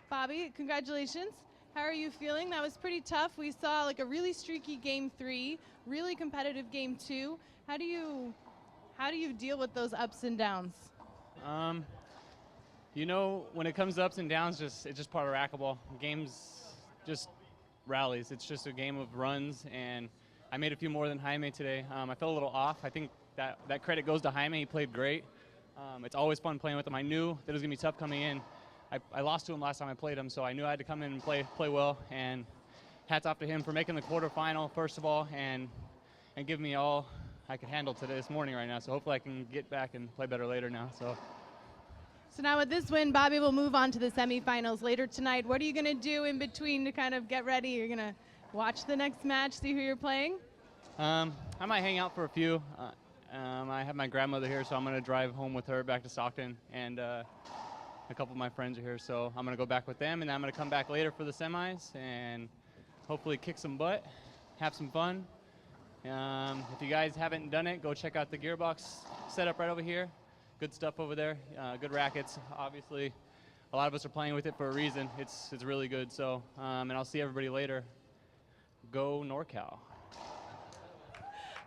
Bobby, congratulations. How are you feeling? That was pretty tough. We saw like a really streaky game 3, really competitive game 2. How do you deal with those ups and downs? You know, when it comes to ups and downs, it's just part of racquetball. Games just rallies. It's just a game of runs, and I made a few more than Jaime today. I felt a little off. I think that credit goes to Jaime. He played great. It's always fun playing with him. I knew that it was going to be tough coming in. I lost to him last time I played him, so I knew I had to come in and play well. And hats off to him for making the quarterfinal, first of all, and giving me all I could handle today this morning right now. So hopefully I can get back and play better later now. So now with this win, Bobby will move on to the semifinals later tonight. What are you going to do in between to kind of get ready? You're going to watch the next match, see who you're playing? I might hang out for a few. I have my grandmother here, so I'm going to drive home with her back to Stockton and a couple of my friends are here, so I'm going to go back with them, and then I'm going to come back later for the semis and hopefully kick some butt, have some fun. If you guys haven't done it, go check out the Gearbox setup right over here. Good stuff over there, good rackets. Obviously, a lot of us are playing with it for a reason. It's really good, so, and I'll see everybody later. Go NorCal.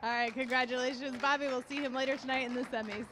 All right, congratulations, Bobby. We'll see him later tonight in the semis.